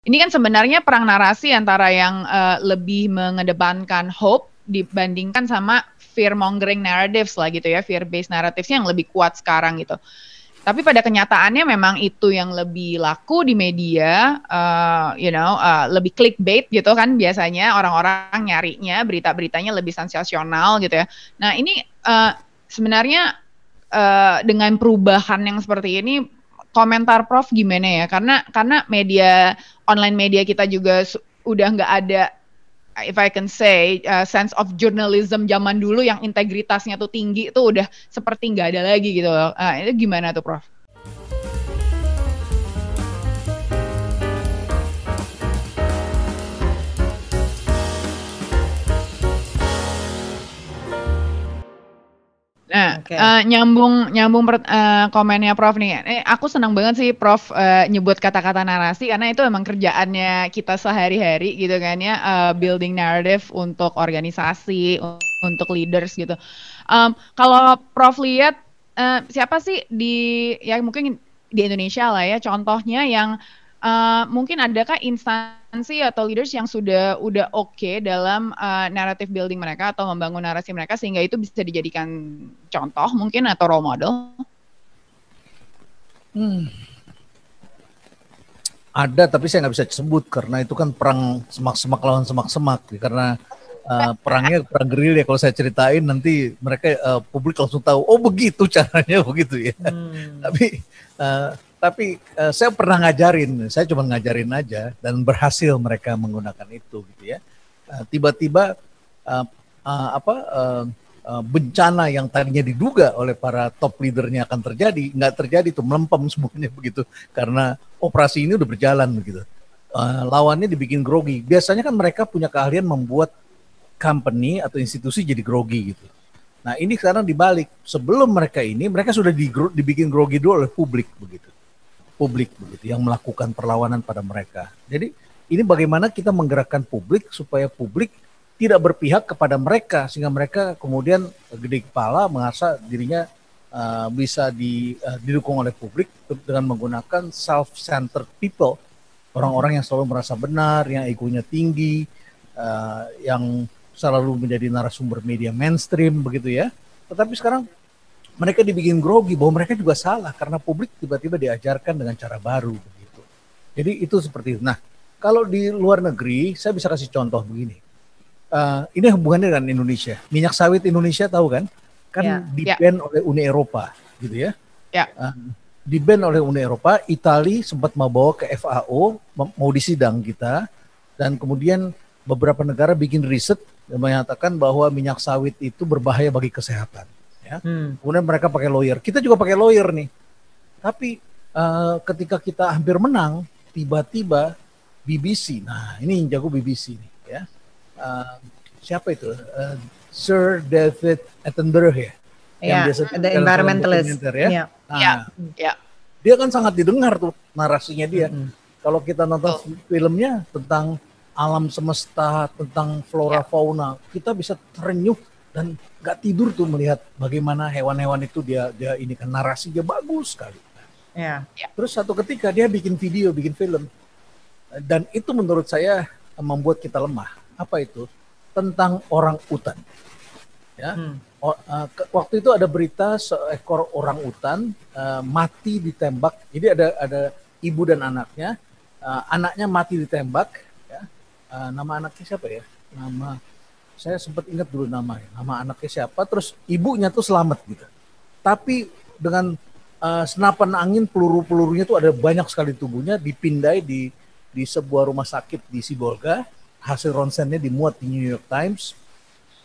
Ini kan sebenarnya perang narasi antara yang lebih mengedepankan hope dibandingkan sama fear mongering narratives lah gitu ya, fear based narratives yang lebih kuat sekarang gitu. Tapi pada kenyataannya memang itu yang lebih laku di media, lebih clickbait gitu kan biasanya orang-orang nyarinya berita-beritanya lebih sensasional gitu ya. Nah ini sebenarnya dengan perubahan yang seperti ini, komentar Prof gimana ya? Karena media online media kita juga udah nggak ada, if I can say, sense of journalism zaman dulu yang integritasnya tuh tinggi itu udah seperti nggak ada lagi gitu loh. Itu gimana tuh Prof? Nah, nyambung komennya Prof nih. Aku senang banget sih Prof nyebut kata-kata narasi karena itu emang kerjaannya kita sehari-hari gitu kan ya, building narrative untuk organisasi, untuk leaders gitu. Kalau Prof lihat siapa sih ya mungkin di Indonesia lah ya contohnya yang mungkin adakah instansi atau leaders yang udah oke dalam narrative building mereka atau membangun narasi mereka sehingga itu bisa dijadikan contoh mungkin atau role model? Ada, tapi saya nggak bisa sebut karena itu kan perang semak-semak lawan semak-semak. Karena perangnya perang gerilya. Kalau saya ceritain nanti mereka publik langsung tahu. Oh begitu caranya begitu ya. Tapi saya pernah ngajarin. Saya cuma ngajarin aja dan berhasil mereka menggunakan itu gitu ya. Tiba-tiba bencana yang tadinya diduga oleh para top leadernya akan terjadi, nggak terjadi tuh, melempem semuanya begitu karena operasi ini udah berjalan begitu. Lawannya dibikin grogi. Biasanya kan mereka punya keahlian membuat company atau institusi jadi grogi gitu. Nah ini sekarang dibalik. Sebelum mereka sudah dibikin grogi dulu oleh publik begitu. Publik begitu yang melakukan perlawanan pada mereka. Jadi ini bagaimana kita menggerakkan publik supaya publik tidak berpihak kepada mereka sehingga mereka kemudian gede kepala merasa dirinya bisa didukung oleh publik dengan menggunakan self-centered people, orang-orang yang selalu merasa benar, yang egonya tinggi, yang selalu menjadi narasumber media mainstream begitu ya. Tetapi sekarang mereka dibikin grogi bahwa mereka juga salah karena publik tiba-tiba diajarkan dengan cara baru begitu. Jadi itu seperti itu. Nah, kalau di luar negeri saya bisa kasih contoh begini. Ini hubungannya dengan Indonesia. Minyak sawit Indonesia tahu kan? Di-ban oleh Uni Eropa, gitu ya. Di-ban oleh Uni Eropa, Italia sempat membawa ke FAO, mau disidang kita, dan kemudian beberapa negara bikin riset yang menyatakan bahwa minyak sawit itu berbahaya bagi kesehatan. Ya. Kemudian mereka pakai lawyer. Kita juga pakai lawyer nih. Tapi ketika kita hampir menang, tiba-tiba BBC, nah ini yang jago BBC nih, ya. Siapa itu? Sir David Attenborough ya? Yang biasa ada environmentalist ya. Dia kan sangat didengar tuh narasinya dia. Kalau kita nonton filmnya tentang alam semesta, tentang flora fauna, kita bisa terenyuh dan nggak tidur tuh melihat bagaimana hewan-hewan itu dia ini kan narasinya bagus sekali. Terus satu ketika dia bikin video, bikin film, dan itu menurut saya membuat kita lemah. Apa itu? Tentang orang utan. Ya. Waktu itu ada berita seekor orang utan mati ditembak. Jadi ada ibu dan anaknya. Anaknya mati ditembak. Ya. Nama anaknya siapa ya? Saya sempat ingat dulu namanya. Nama anaknya siapa? Terus ibunya tuh selamat gitu. Tapi dengan senapan angin peluru-pelurunya tuh ada banyak sekali tubuhnya dipindai di sebuah rumah sakit di Sibolga. Hasil ronsennya dimuat di New York Times.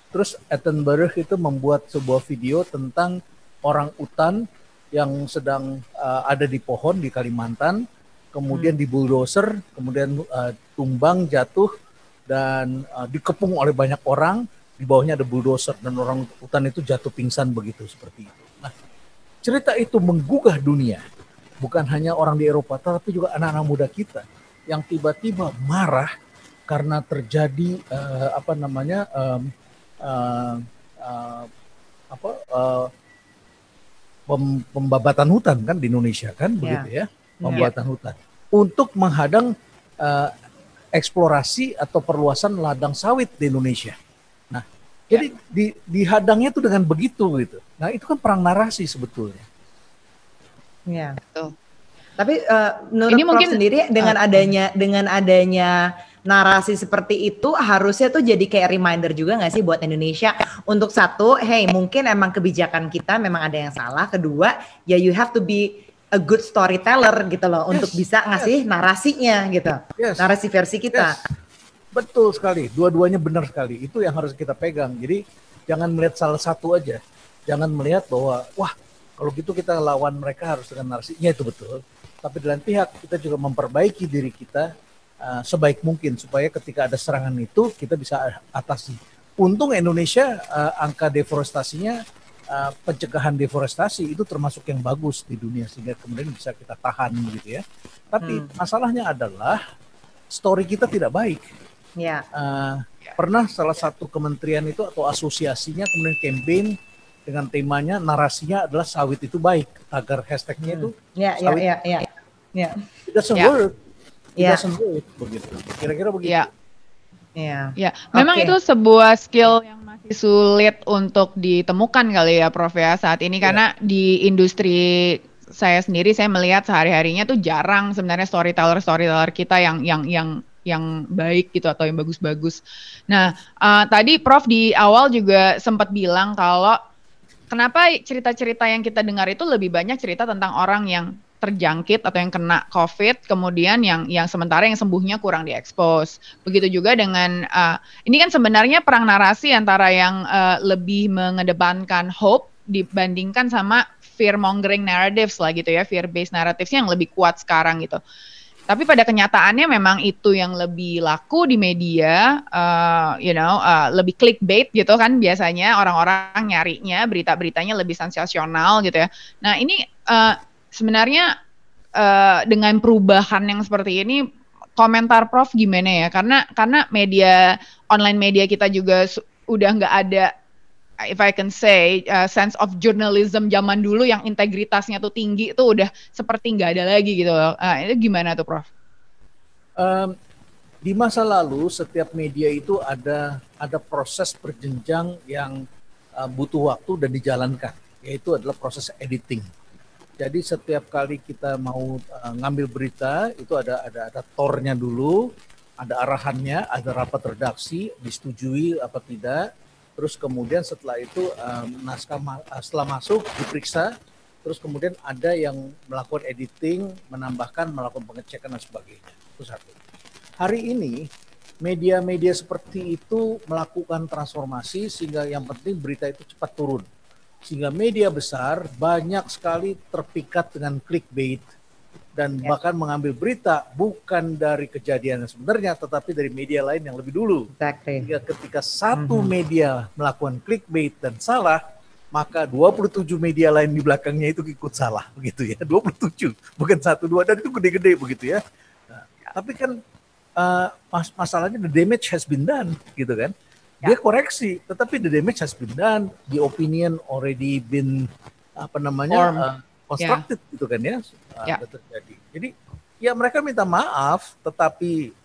Terus Attenborough itu membuat sebuah video tentang orang utan yang sedang ada di pohon di Kalimantan, kemudian di bulldozer, kemudian tumbang, jatuh, dan dikepung oleh banyak orang. Di bawahnya ada bulldozer dan orang utan itu jatuh pingsan begitu seperti itu. Nah, cerita itu menggugah dunia. Bukan hanya orang di Eropa, tapi juga anak-anak muda kita yang tiba-tiba marah karena terjadi pembabatan hutan kan di Indonesia kan begitu ya, pembabatan hutan untuk menghadang uh, eksplorasi atau perluasan ladang sawit di Indonesia. Nah, jadi dihadangnya tuh dengan begitu gitu. Nah, itu kan perang narasi sebetulnya. Ya. Betul. Tapi menurut Ini Prof mungkin sendiri dengan adanya narasi seperti itu harusnya tuh jadi kayak reminder juga nggak sih buat Indonesia untuk satu, hey mungkin emang kebijakan kita memang ada yang salah. Kedua, ya you have to be a good storyteller gitu loh untuk bisa ngasih narasinya gitu, narasi versi kita. Betul sekali, dua-duanya benar sekali. Itu yang harus kita pegang. Jadi jangan melihat salah satu aja. Jangan melihat bahwa wah kalau gitu kita lawan mereka harus dengan narasinya, itu betul. Tapi di lain pihak kita juga memperbaiki diri kita sebaik mungkin supaya ketika ada serangan itu kita bisa atasi. Untung Indonesia angka deforestasinya, pencegahan deforestasi itu termasuk yang bagus di dunia sehingga kemudian bisa kita tahan begitu ya. Tapi masalahnya adalah story kita tidak baik. Ya. Pernah salah satu kementerian itu atau asosiasinya kemudian campaign dengan temanya narasinya adalah sawit itu baik, agar hashtagnya itu sawit. It doesn't work. It doesn't work begitu. Kira-kira begitu. Ya, memang itu sebuah skill yang masih sulit untuk ditemukan kali ya, Prof ya saat ini karena di industri saya sendiri saya melihat sehari-harinya tuh jarang sebenarnya storyteller kita yang baik gitu atau yang bagus-bagus. Nah, tadi Prof di awal juga sempat bilang kalau kenapa cerita-cerita yang kita dengar itu lebih banyak cerita tentang orang yang terjangkit atau yang kena COVID, kemudian yang sementara yang sembuhnya kurang diekspos. Begitu juga dengan ini kan sebenarnya perang narasi antara yang lebih mengedepankan hope dibandingkan sama fear mongering narratives lah gitu ya, fear based narratives yang lebih kuat sekarang gitu. Tapi pada kenyataannya memang itu yang lebih laku di media, lebih clickbait gitu kan biasanya orang-orang nyarinya berita-beritanya lebih sensasional gitu ya. Nah ini sebenarnya dengan perubahan yang seperti ini, komentar Prof gimana ya? Karena media online media kita juga udah nggak ada, if I can say, sense of journalism zaman dulu yang integritasnya tuh tinggi itu udah seperti nggak ada lagi gitu. Itu gimana tuh Prof? Di masa lalu setiap media itu ada proses berjenjang yang butuh waktu dan dijalankan, yaitu adalah proses editing. Jadi setiap kali kita mau ngambil berita itu ada tornya dulu, ada arahannya, ada rapat redaksi, disetujui apa tidak. Terus kemudian setelah itu naskah setelah masuk diperiksa, terus kemudian ada yang melakukan editing, menambahkan, melakukan pengecekan dan sebagainya. Itu satu. Hari ini media-media seperti itu melakukan transformasi sehingga yang penting berita itu cepat turun. Sehingga media besar banyak sekali terpikat dengan clickbait dan bahkan mengambil berita bukan dari kejadian yang sebenarnya tetapi dari media lain yang lebih dulu. Sehingga ketika satu media melakukan clickbait dan salah, maka 27 media lain di belakangnya itu ikut salah begitu ya. 27, bukan 1 2 dan itu gede-gede begitu ya. Nah, tapi kan masalahnya the damage has been done gitu kan. Dia koreksi, tetapi the damage has been done, the opinion already been constructed gitu kan ya, terjadi. Jadi ya mereka minta maaf, tetapi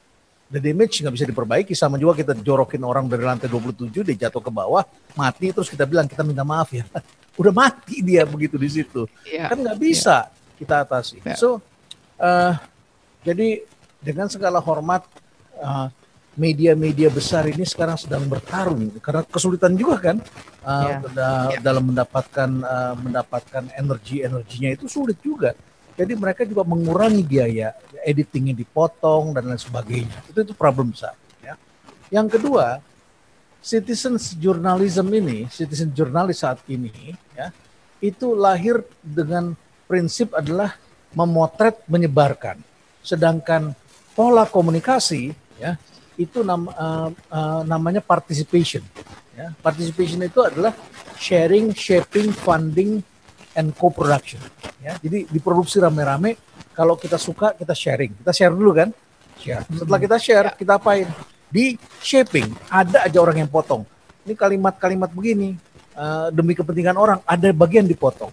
the damage nggak bisa diperbaiki. Sama juga kita jorokin orang dari lantai 27, dia jatuh ke bawah, mati, terus kita bilang kita minta maaf ya, udah mati dia begitu di situ, kan nggak bisa kita atasi. So jadi dengan segala hormat. Media-media besar ini sekarang sedang bertarung karena kesulitan juga kan dalam mendapatkan energinya itu sulit juga. Jadi mereka juga mengurangi biaya, editingnya dipotong dan lain sebagainya. Itu problem besar. Ya. Yang kedua, citizen jurnalis saat ini, ya, itu lahir dengan prinsip adalah memotret, menyebarkan. Sedangkan pola komunikasi, ya, itu namanya participation. Ya. Participation itu adalah sharing, shaping, funding, and co-production. Ya. Jadi diproduksi rame-rame. Kalau kita suka, kita sharing. Kita share dulu kan? Share. Setelah kita share, kita apain? Di shaping. Ada aja orang yang potong. Ini kalimat-kalimat begini. Demi kepentingan orang, ada bagian dipotong.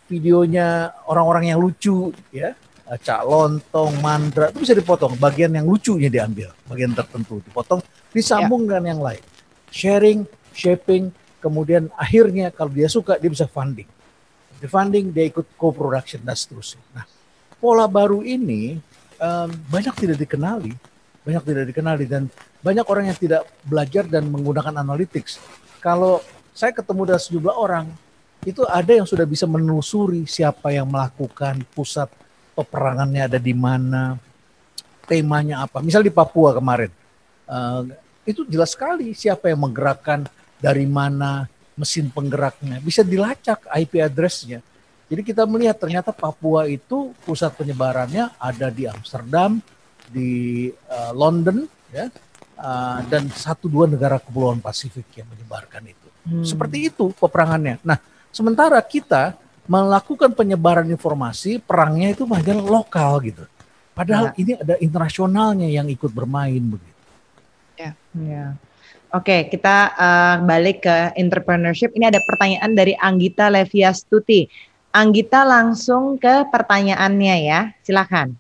Videonya orang-orang yang lucu, ya. cak lontong, mandra, itu bisa dipotong. Bagian yang lucunya diambil, bagian tertentu dipotong, disambung dengan yang lain. Sharing, shaping, kemudian akhirnya kalau dia suka dia bisa funding. Di funding dia ikut co-production dan seterusnya. Nah, pola baru ini banyak tidak dikenali dan banyak orang yang tidak belajar dan menggunakan analytics. Kalau saya ketemu dengan sejumlah orang, itu ada yang sudah bisa menelusuri siapa yang melakukan, pusat peperangannya ada di mana, temanya apa. Misal di Papua kemarin, itu jelas sekali siapa yang menggerakkan, dari mana, mesin penggeraknya, bisa dilacak IP address-nya. Jadi kita melihat ternyata Papua itu pusat penyebarannya ada di Amsterdam, di London, ya, dan 1-2 negara kepulauan Pasifik yang menyebarkan itu. Seperti itu peperangannya. Nah, sementara kita melakukan penyebaran informasi, perangnya itu bagian lokal gitu. Padahal ini ada internasionalnya yang ikut bermain begitu. Ya. Oke, kita balik ke entrepreneurship. Ini ada pertanyaan dari Anggita Leviastuti. Anggita langsung ke pertanyaannya ya, silakan.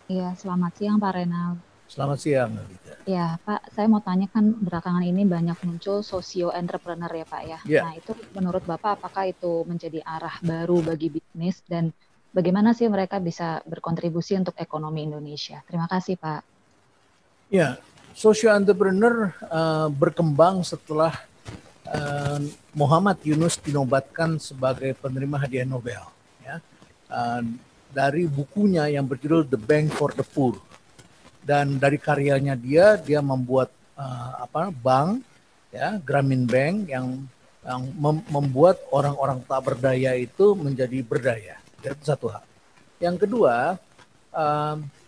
Iya, selamat siang Pak Renal. Selamat siang, Anggita. Ya, Pak, saya mau tanya kan belakangan ini banyak muncul socio-entrepreneur ya Pak ya. Ya. Nah, itu menurut Bapak apakah itu menjadi arah baru bagi bisnis dan bagaimana sih mereka bisa berkontribusi untuk ekonomi Indonesia? Terima kasih Pak. Ya, socio-entrepreneur berkembang setelah Muhammad Yunus dinobatkan sebagai penerima hadiah Nobel. Ya. Dari bukunya yang berjudul The Bank for the Poor. Dan dari karyanya dia membuat bank, ya, Grameen Bank yang membuat orang-orang tak berdaya itu menjadi berdaya. Itu satu hal. Yang kedua,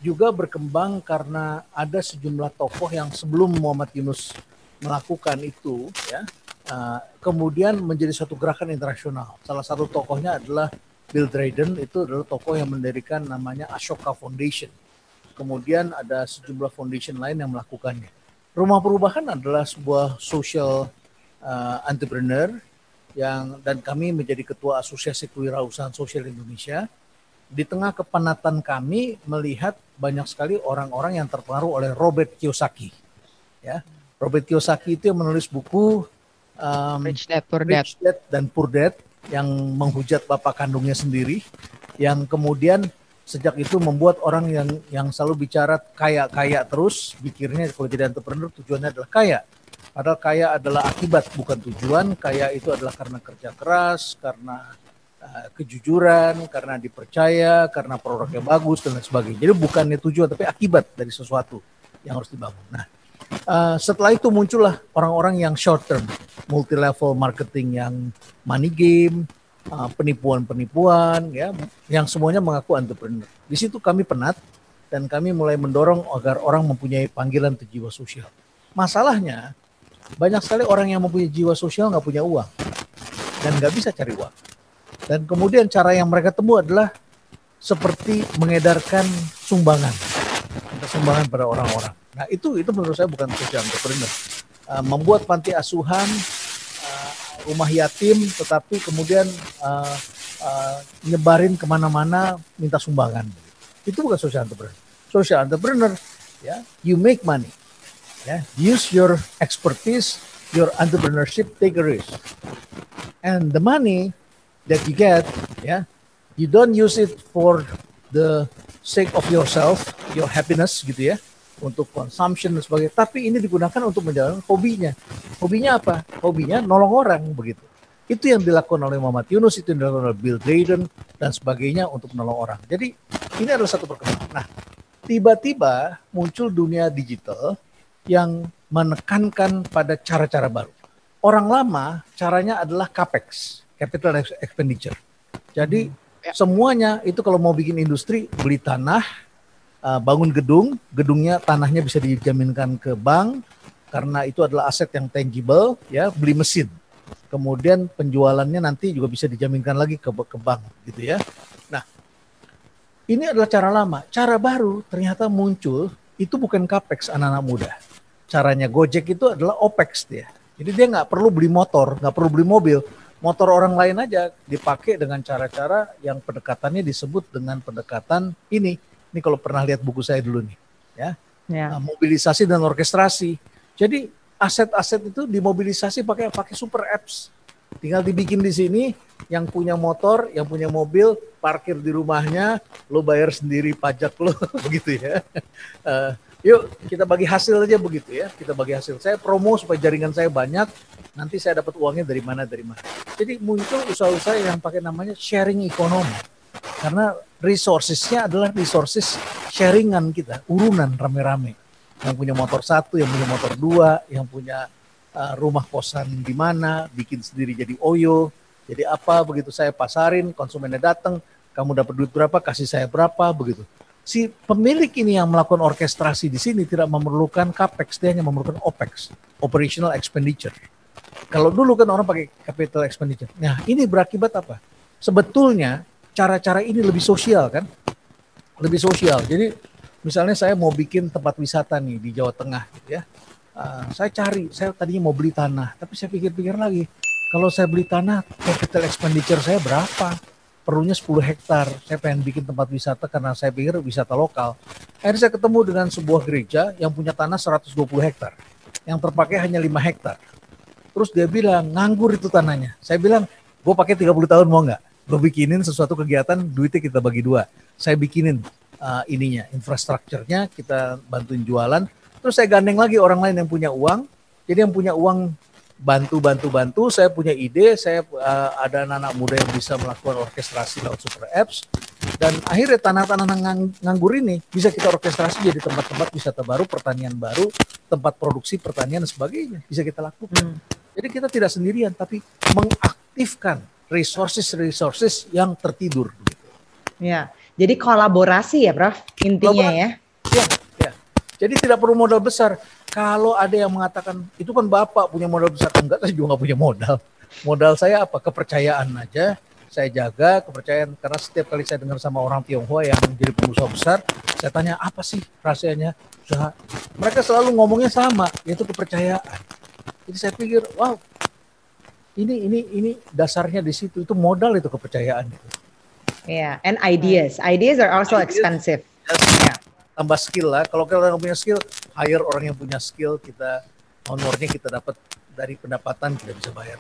juga berkembang karena ada sejumlah tokoh yang sebelum Muhammad Yunus melakukan itu, ya, kemudian menjadi suatu gerakan internasional. Salah satu tokohnya adalah Bill Drayden, itu adalah tokoh yang mendirikan namanya Ashoka Foundation. Kemudian ada sejumlah foundation lain yang melakukannya. Rumah Perubahan adalah sebuah social entrepreneur dan kami menjadi ketua Asosiasi Kewirausahaan Sosial Indonesia. Di tengah kepenatan kami melihat banyak sekali orang-orang yang terpengaruh oleh Robert Kiyosaki. Ya, Robert Kiyosaki itu yang menulis buku Rich Dad Poor Dad dan Poor Dad yang menghujat bapak kandungnya sendiri, yang kemudian sejak itu membuat orang yang selalu bicara kaya terus, pikirnya kalau jadi entrepreneur tujuannya adalah kaya. Padahal kaya adalah akibat bukan tujuan. Kaya itu adalah karena kerja keras, karena kejujuran, karena dipercaya, karena produknya bagus dan lain sebagainya. Jadi bukannya tujuan tapi akibat dari sesuatu yang harus dibangun. Nah, setelah itu muncullah orang-orang yang short term, multi level marketing, yang money game, penipuan-penipuan, ya, yang semuanya mengaku entrepreneur. Di situ kami penat dan kami mulai mendorong agar orang mempunyai panggilan ke jiwa sosial. Masalahnya banyak sekali orang yang mempunyai jiwa sosial nggak punya uang dan nggak bisa cari uang. Dan kemudian cara yang mereka temui adalah seperti mengedarkan sumbangan pada orang-orang. Nah itu menurut saya bukan social entrepreneur. Membuat panti asuhan, rumah yatim, tetapi kemudian nyebarin kemana-mana minta sumbangan. Itu bukan social entrepreneur. Social entrepreneur, ya, you make money, ya, use your expertise, your entrepreneurship, take a risk, and the money that you get, ya, you don't use it for the sake of yourself, your happiness, gitu ya, untuk consumption dan sebagainya. Tapi ini digunakan untuk menjalankan hobinya. Hobinya apa? Hobinya nolong orang begitu. Itu yang dilakukan oleh Muhammad Yunus, itu yang dilakukan oleh Bill Drayden dan sebagainya untuk menolong orang. Jadi ini adalah satu perkembangan. Nah, tiba-tiba muncul dunia digital yang menekankan pada cara-cara baru. Orang lama caranya adalah capex, capital expenditure. Jadi semuanya itu kalau mau bikin industri, beli tanah, bangun gedungnya tanahnya bisa dijaminkan ke bank karena itu adalah aset yang tangible, ya, beli mesin. Kemudian penjualannya nanti juga bisa dijaminkan lagi ke bank gitu ya. Nah, ini adalah cara lama. Cara baru ternyata muncul itu bukan capex anak-anak muda. Caranya Gojek itu adalah opex dia. Jadi dia nggak perlu beli motor, nggak perlu beli mobil. motor orang lain aja dipakai dengan cara-cara yang pendekatannya disebut dengan pendekatan ini. Ini kalau pernah lihat buku saya dulu nih, ya. Mobilisasi dan orkestrasi. Jadi aset-aset itu dimobilisasi pakai super apps. Tinggal dibikin di sini, yang punya motor, yang punya mobil, parkir di rumahnya, lo bayar sendiri pajak lo, begitu ya. Yuk kita bagi hasil aja begitu ya. Kita bagi hasil. Saya promo supaya jaringan saya banyak. Nanti saya dapat uangnya dari mana. Jadi muncul usaha-usaha yang pakai namanya sharing economy. Karena resources-nya adalah resources sharingan kita, urunan rame-rame. Yang punya motor satu, yang punya motor dua, yang punya rumah kosan di mana, bikin sendiri jadi oyo. Jadi apa begitu saya pasarin, konsumennya datang, kamu dapat duit berapa, kasih saya berapa, begitu. Si pemilik ini yang melakukan orkestrasi di sini tidak memerlukan capex, dia hanya memerlukan opex, operational expenditure. Kalau dulu kan orang pakai capital expenditure. Nah, ini berakibat apa? Sebetulnya cara-cara ini lebih sosial kan? Lebih sosial. Jadi misalnya saya mau bikin tempat wisata nih di Jawa Tengah gitu ya. Saya tadinya mau beli tanah, tapi saya pikir-pikir lagi, kalau saya beli tanah, capital expenditure saya berapa? Perlunya 10 hektar. Saya pengen bikin tempat wisata karena saya pikir wisata lokal. Akhirnya saya ketemu dengan sebuah gereja yang punya tanah 120 hektar. Yang terpakai hanya 5 hektar. Terus dia bilang, nganggur itu tanahnya. Saya bilang, gue pakai 30 tahun mau nggak? Gue bikinin sesuatu kegiatan, duitnya kita bagi 2. Saya bikinin infrastrukturnya, kita bantuin jualan. Terus saya gandeng lagi orang lain yang punya uang. Jadi yang punya uang bantu. Saya punya ide, saya ada anak-anak muda yang bisa melakukan orkestrasi lewat super apps. Dan akhirnya tanah-tanah nganggur ini bisa kita orkestrasi jadi tempat-tempat wisata baru, pertanian baru, tempat produksi pertanian dan sebagainya. Bisa kita lakukan. Jadi kita tidak sendirian, tapi mengaktifkan resources yang tertidur. Ya, jadi kolaborasi ya, Prof. Intinya ya. Ya. Jadi tidak perlu modal besar. Kalau ada yang mengatakan itu kan Bapak punya modal besar, enggak, saya juga nggak punya modal. Modal saya apa? Kepercayaan aja. Saya jaga kepercayaan karena setiap kali saya dengar sama orang Tionghoa yang menjadi pengusaha besar, saya tanya apa sih rahasianya usaha. Mereka selalu ngomongnya sama, yaitu kepercayaan. Jadi saya pikir, wow, ini dasarnya di situ, itu modal itu kepercayaan itu. Yeah, and ideas are also expensive. Ya, tambah skill lah. Kalau kita nggak punya skill, hire orang yang punya skill, kita honornya kita dapat dari pendapatan, kita bisa bayar.